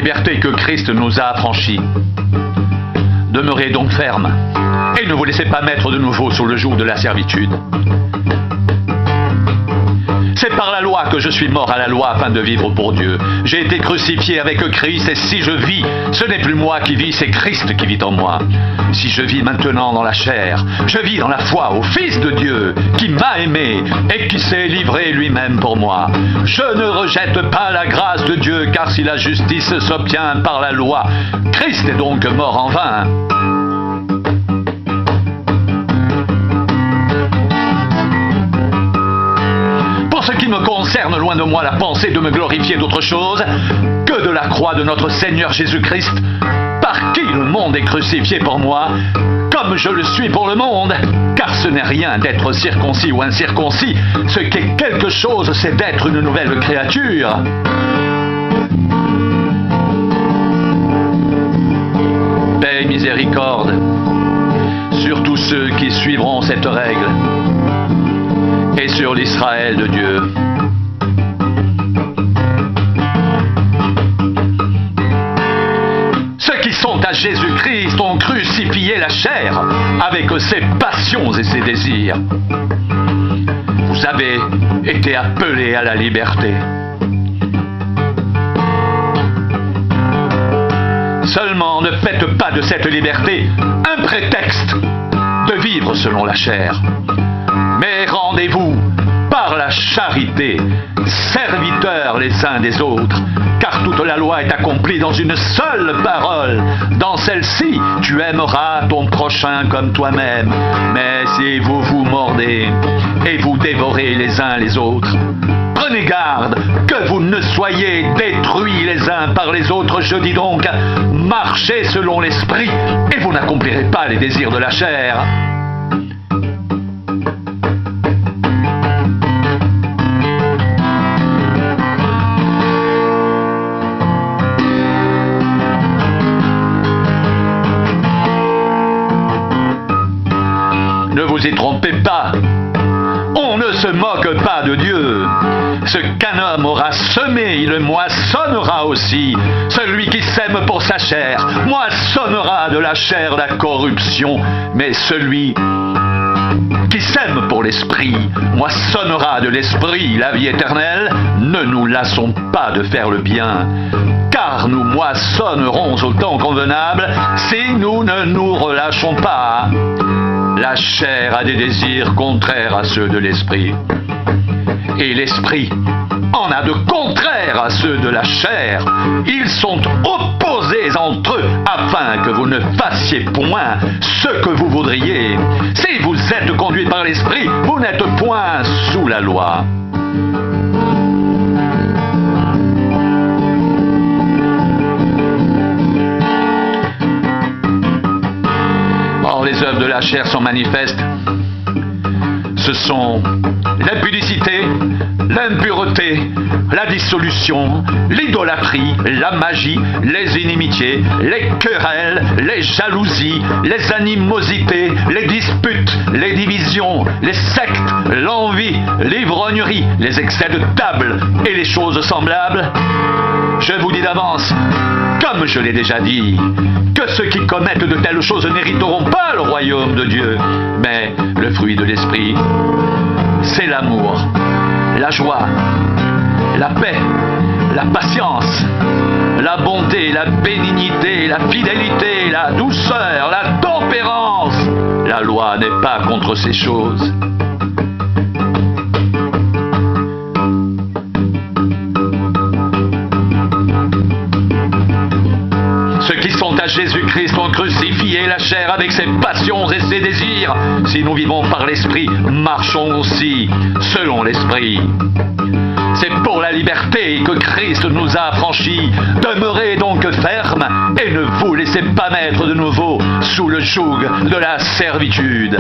liberté que Christ nous a affranchis. Demeurez donc fermes et ne vous laissez pas mettre de nouveau sous le joug de la servitude. C'est par la loi que je suis mort à la loi afin de vivre pour Dieu. J'ai été crucifié avec Christ et si je vis, ce n'est plus moi qui vis, c'est Christ qui vit en moi. Si je vis maintenant dans la chair, je vis dans la foi au Fils de Dieu qui m'a aimé et qui s'est livré lui-même pour moi. Je ne rejette pas la grâce de Dieu car si la justice s'obtient par la loi, Christ est donc mort en vain. Pour ce qui me concerne, loin de moi la pensée de me glorifier d'autre chose que de la croix de notre Seigneur Jésus-Christ, par qui le monde est crucifié pour moi, comme je le suis pour le monde. Car ce n'est rien d'être circoncis ou incirconcis, ce qu'est quelque chose, c'est d'être une nouvelle créature. Paix et miséricorde sur tous ceux qui suivront cette règle, et sur l'Israël de Dieu. Ceux qui sont à Jésus-Christ ont crucifié la chair avec ses passions et ses désirs. Vous avez été appelés à la liberté. Seulement ne faites pas de cette liberté un prétexte de vivre selon la chair. Mais rendez-vous par la charité, serviteurs les uns des autres, car toute la loi est accomplie dans une seule parole. Dans celle-ci, tu aimeras ton prochain comme toi-même. Mais si vous vous mordez et vous dévorez les uns les autres, prenez garde que vous ne soyez détruits les uns par les autres. Je dis donc, marchez selon l'esprit et vous n'accomplirez pas les désirs de la chair. Ne vous y trompez pas, on ne se moque pas de Dieu. Ce qu'un homme aura semé, il le moissonnera aussi. Celui qui sème pour sa chair, moissonnera de la chair la corruption. Mais celui qui sème pour l'esprit, moissonnera de l'esprit la vie éternelle. Ne nous lassons pas de faire le bien, car nous moissonnerons au temps convenable si nous ne nous relâchons pas. La chair a des désirs contraires à ceux de l'esprit, et l'esprit en a de contraires à ceux de la chair. Ils sont opposés entre eux, afin que vous ne fassiez point ce que vous voudriez. Si vous êtes conduits par l'esprit, vous n'êtes point sous la loi. Or, les œuvres de la chair sont manifestes. Ce sont l'impudicité, l'impureté, la dissolution, l'idolâtrie, la magie, les inimitiés, les querelles, les jalousies, les animosités, les disputes, les divisions, les sectes, l'envie, l'ivrognerie, les excès de table et les choses semblables. Je vous dis d'avance, comme je l'ai déjà dit, que ceux qui commettent de telles choses n'hériteront pas le royaume de Dieu. Mais le fruit de l'esprit, c'est l'amour, la joie, la paix, la patience, la bonté, la bénignité, la fidélité, la douceur, la tempérance. La loi n'est pas contre ces choses. Ceux qui sont à Jésus-Christ ont crucifié la chair avec ses passions et ses désirs. Si nous vivons par l'Esprit, marchons aussi selon l'Esprit. C'est pour la liberté que Christ nous a affranchis. Demeurez donc fermes et ne vous laissez pas mettre de nouveau sous le joug de la servitude.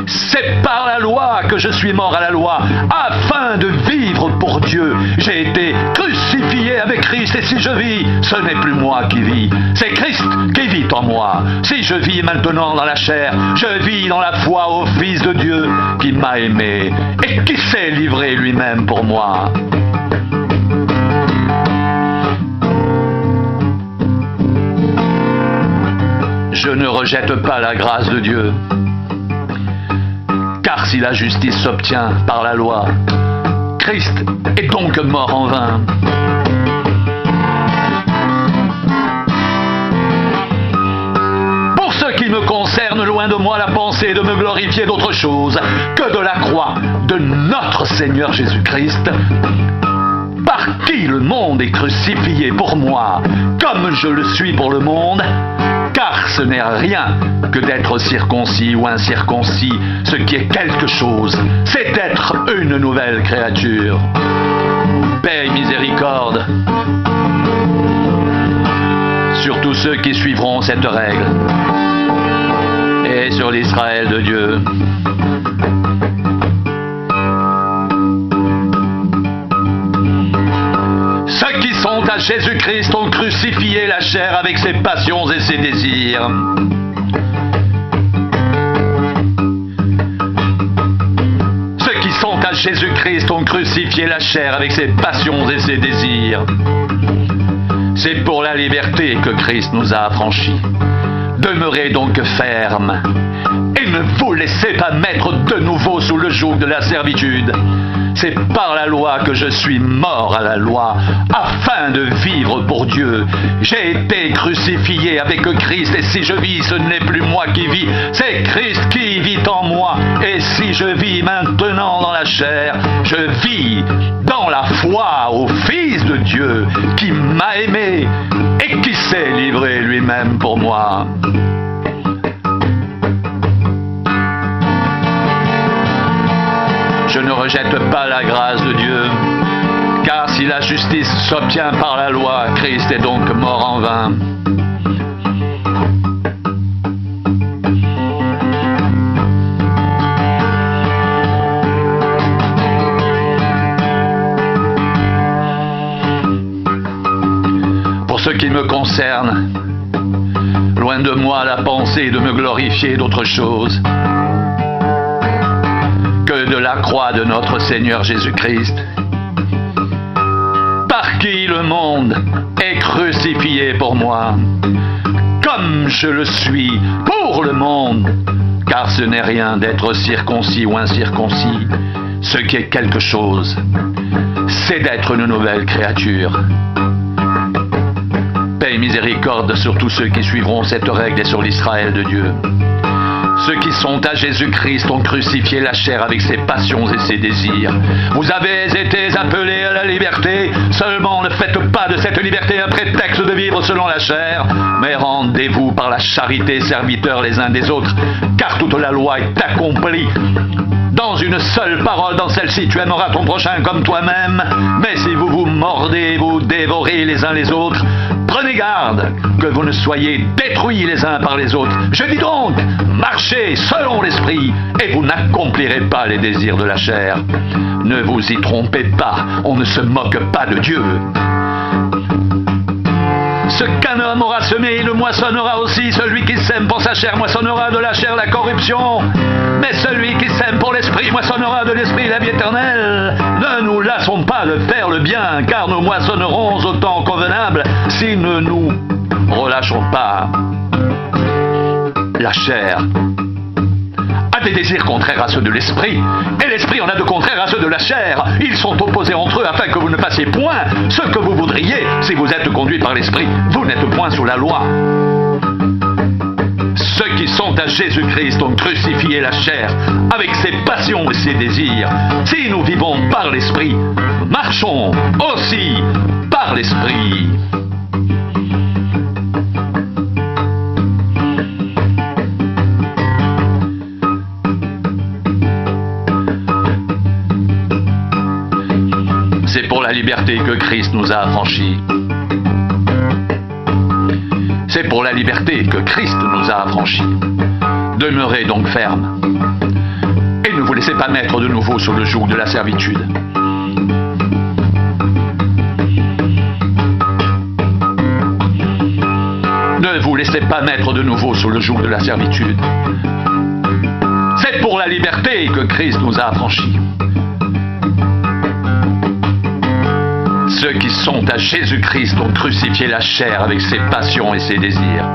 C'est par la loi que je suis mort à la loi, afin de vivre pour Dieu. J'ai été crucifié avec Christ, et si je vis, ce n'est plus moi qui vis, c'est Christ qui vit en moi. Si je vis maintenant dans la chair, je vis dans la foi au Fils de Dieu qui m'a aimé et qui s'est livré lui-même pour moi. je ne rejette pas la grâce de Dieu. Car si la justice s'obtient par la loi, Christ est donc mort en vain. Pour ce qui me concerne, loin de moi la pensée de me glorifier d'autre chose que de la croix de notre Seigneur Jésus-Christ, par qui le monde est crucifié pour moi, comme je le suis pour le monde, car ce n'est rien que d'être circoncis ou incirconcis. Ce qui est quelque chose, c'est d'être une nouvelle créature. Paix et miséricorde sur tous ceux qui suivront cette règle, et sur l'Israël de Dieu. Ceux qui sont à Jésus-Christ ont crucifié la chair avec ses passions et ses désirs. Ceux qui sont à Jésus-Christ ont crucifié la chair avec ses passions et ses désirs. C'est pour la liberté que Christ nous a affranchis. Demeurez donc fermes et ne vous laissez pas mettre de nouveau sous le joug de la servitude. C'est par la loi que je suis mort à la loi, afin de vivre pour Dieu. J'ai été crucifié avec Christ, et si je vis, ce n'est plus moi qui vis, c'est Christ qui vit en moi. Et si je vis maintenant dans la chair, je vis dans la foi au Fils de Dieu, qui m'a aimé et qui s'est livré lui-même pour moi. Je ne rejette pas la grâce de Dieu, car si la justice s'obtient par la loi, Christ est donc mort en vain. Pour ce qui me concerne, loin de moi la pensée de me glorifier d'autre chose que de la croix de notre Seigneur Jésus-Christ, par qui le monde est crucifié pour moi, comme je le suis pour le monde, car ce n'est rien d'être circoncis ou incirconcis. Ce qui est quelque chose, c'est d'être une nouvelle créature. Paix et miséricorde sur tous ceux qui suivront cette règle et sur l'Israël de Dieu. Ceux qui sont à Jésus-Christ ont crucifié la chair avec ses passions et ses désirs. Vous avez été appelés à la liberté, seulement ne faites pas de cette liberté un prétexte de vivre selon la chair, mais rendez-vous par la charité serviteurs les uns des autres, car toute la loi est accomplie dans une seule parole. Dans celle-ci, tu aimeras ton prochain comme toi-même. Mais si vous vous mordez, vous dévorez les uns les autres, prenez garde que vous ne soyez détruits les uns par les autres. Je dis donc, marchez selon l'esprit, et vous n'accomplirez pas les désirs de la chair. Ne vous y trompez pas, on ne se moque pas de Dieu. Ce qu'un homme aura semé, il le moissonnera aussi. Celui qui sème pour sa chair moissonnera de la chair la corruption, mais celui qui sème pour l'esprit moissonnera de l'esprit la vie éternelle. Ne nous lassons pas de faire le bien, car nous moissonnerons au temps convenable si ne nous relâchons pas. La chair a des désirs contraires à ceux de l'esprit, et l'esprit en a de contraires à ceux de la chair. Ils sont opposés entre eux afin que vous ne fassiez point ce que vous voudriez. Si vous êtes conduits par l'esprit, vous n'êtes point sous la loi. Ceux qui sont à Jésus-Christ ont crucifié la chair avec ses passions et ses désirs. Si nous vivons par l'esprit, marchons aussi par l'esprit. C'est pour la liberté que Christ nous a affranchis. C'est pour la liberté que Christ nous a affranchis. Demeurez donc fermes et ne vous laissez pas mettre de nouveau sous le joug de la servitude. Ne vous laissez pas mettre de nouveau sous le joug de la servitude. C'est pour la liberté que Christ nous a affranchis. Ceux qui sont à Jésus-Christ ont crucifié la chair avec ses passions et ses désirs.